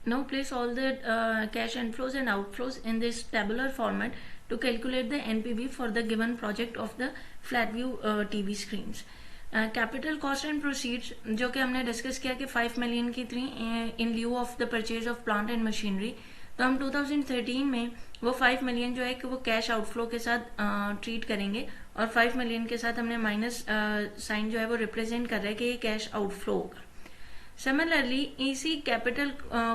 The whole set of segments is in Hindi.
Now place all the cash inflows and outflows in this tabular format to calculate the NPV for the given project of the flat view TV screens. Capital cost and proceeds जो कि हमने डिस्कस किया कि 5 मिलियन की थी in lieu of the purchase of plant and machinery, तो हम 2013 में वो 5 मिलियन जो है कि वो कैश आउटफ्लो के साथ ट्रीट करेंगे और 5 मिलियन के साथ हमने माइनस साइन जो है वो रिप्रेजेंट कर रहा है कि ये कैश आउटफ्लो होगा। सिमिलरली इसी कैपिटल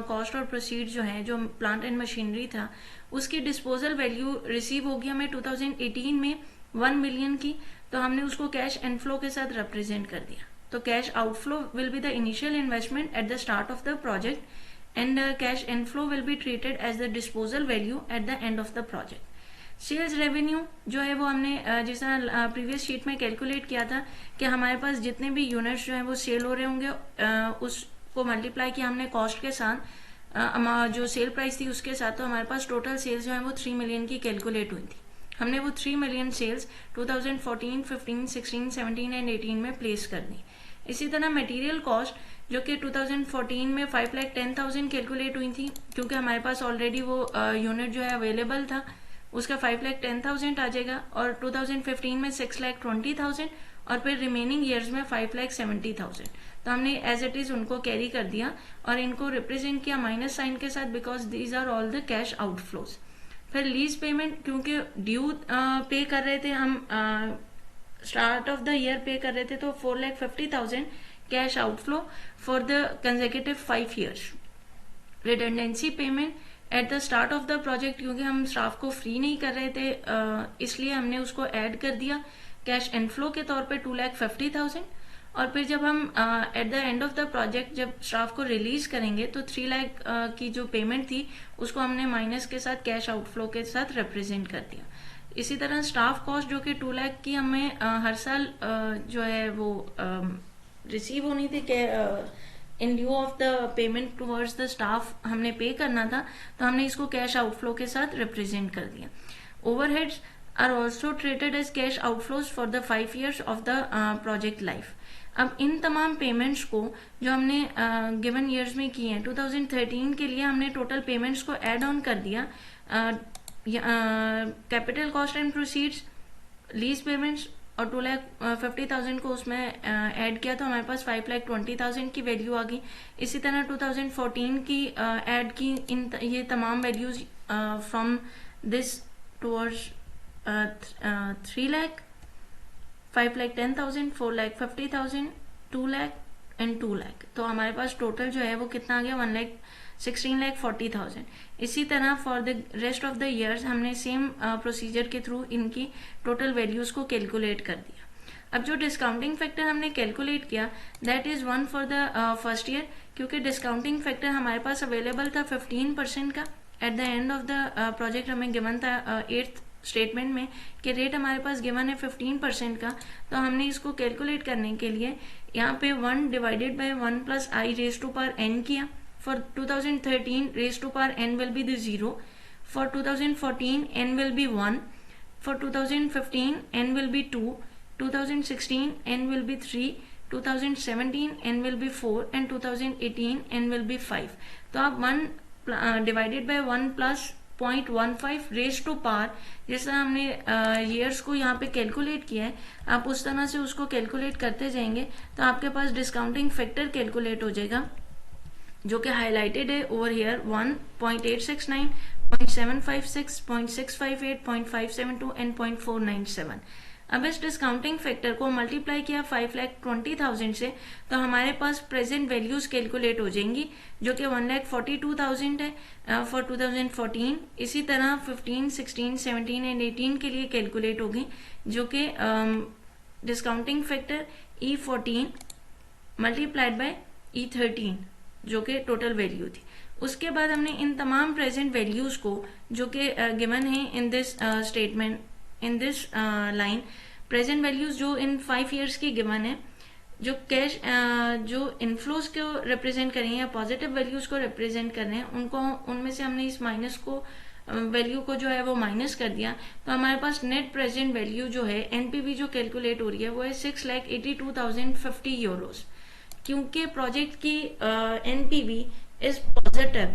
कॉस्ट और प्रोसीड जो है जो प्लांट एंड मशीनरी था उसकी डिस्पोजल वैल्यू रिसीव होगी हमें 2018 में 1 मिलियन की, तो हमने उसको कैश इनफ्लो के साथ रिप्रेजेंट कर दिया। तो cash outflow will be the initial investment at the start of the project and cash inflow will be treated as the disposal value at the end of the project. Sales revenue जो है वो हमने जिस तरह प्रीवियस शीट में कैलकुलेट किया था कि हमारे पास जितने भी यूनिट्स जो है वो सेल हो रहे होंगे उसको मल्टीप्लाई किया हमने कॉस्ट के साथ जो सेल प्राइस थी उसके साथ, तो हमारे पास टोटल सेल्स जो है वो 3 मिलियन की कैलकुलेट हुई थी। हमने वो 3 मिलियन सेल्स 2014, 15, 16, 17 एंड 18 में प्लेस कर दी। इसी तरह मटेरियल कॉस्ट जो कि 2014 में 5,10,000 कैलकुलेट हुई थी, क्योंकि हमारे पास ऑलरेडी वो यूनिट जो है अवेलेबल था, उसका 5,10,000 आ जाएगा और 2015 में 6,20,000 और फिर रिमेनिंग ईयर्स में 5,70,000। तो हमने एज इट इज उनको कैरी कर दिया और इनको रिप्रेजेंट किया माइनस साइन के साथ because these are all the cash outflows. फिर लीज पेमेंट क्योंकि ड्यू पे कर रहे थे हम, स्टार्ट ऑफ द ईयर पे कर रहे थे, तो 4,50,000 cash outflow for the consecutive 5 years. Redundancy payment eight the start of the project, क्योंकि हम स्टाफ को फ्री नहीं कर रहे थे इसलिए हमने उसको ऐड कर दिया कैश इनफ्लो के तौर पे 2,50,000। और फिर जब हम eight the end of the project जब स्टाफ को रिलीज करेंगे तो 3 लाख की जो पेमेंट थी उसको हमने माइनस के साथ कैश आउटफ्लो के साथ रिप्रेजेंट कर दिया। इसी तरह स्टाफ कॉस्ट जो कि 2 लाख की हमें हर साल जो है वो रिसीव होनी थी कि in lieu of the payment towards the staff हमने पे करना था, तो हमने इसको कैश आउटफ्लो के साथ रिप्रेजेंट कर दिया। Overheads are also treated as cash outflows for the 5 years of the project life. अब इन तमाम पेमेंट्स को जो हमने गिवन ईयर्स में किए हैं 2013 के लिए हमने टोटल पेमेंट्स को ऐड ऑन कर दिया। Capital cost and proceeds, lease payments और 2,50,000 को उसमें ऐड किया तो हमारे पास 5,20,000 की वैल्यू आ गई। इसी तरह 2014 की ऐड की ये तमाम values from this towards 3 lakh, 5,10,000, 4,50,000, 2 lakh and 2 lakh. तो हमारे पास टोटल जो है वो कितना आ गया 16,40,000। इसी तरह for the rest of the years हमने सेम प्रोसीजर के थ्रू इनकी टोटल वैल्यूज को कैलकुलेट कर दिया। अब जो डिस्काउंटिंग फैक्टर हमने कैलकुलेट किया that is 1 for the first year, क्योंकि डिस्काउंटिंग फैक्टर हमारे पास अवेलेबल था 15% का। Eight the end of the project हमें गिवन था 8th स्टेटमेंट में कि रेट हमारे पास गिवन है 15% का, तो हमने इसको कैलकुलेट करने के लिए यहाँ पे 1 divided by 1 plus i raise to power n किया। For 2013 raised to power n will be the 0. For 2014 n will be 1. For 2015 n will be 2. 2016 n will be 3. 2017 n will be 4 and 2018 n will be 5. तो आप 1 divided by 1 plus 0.15 raise to power, जिस तरह हमने ईयर्स को यहाँ पे कैलकुलेट किया है, आप उस तरह से उसको कैलकुलेट करते जाएंगे तो आपके पास डिस्काउंटिंग फैक्टर कैलकुलेट हो जाएगा जो कि हाईलाइटेड है ओवर हियर 1.869, 0.756, 0.658, 0.572 एंड 0.497। अब इस डिस्काउंटिंग फैक्टर को मल्टीप्लाई किया 5,20,000 से तो हमारे पास प्रेजेंट वैल्यूज कैलकुलेट हो जाएंगी जो कि 1,42,000 है फॉर 2014। इसी तरह 15, 16, 17 एंड 18 के लिए कैलकुलेट होगी जो कि discounting factor E14 multiplied by E13 जो कि टोटल वैल्यू थी। उसके बाद हमने इन तमाम प्रेजेंट वैल्यूज को जो कि गिवन है in this statement, in this line, present values जो इन 5 ईयर्स की गिवन है, जो कैश जो इनफ्लोज को रिप्रेजेंट करें या पॉजिटिव वैल्यूज को रिप्रेजेंट कर रहे हैं उनको, उनमें से हमने इस माइनस को वैल्यू को जो है वो माइनस कर दिया। तो हमारे पास नेट प्रेजेंट वैल्यू जो है एनपीवी जो कैलकुलेट हो रही है वो है 6,82,050 यूरोज। क्योंकि प्रोजेक्ट की NPV is positive,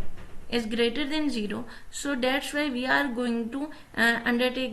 is greater than 0. So that's why we are going to undertake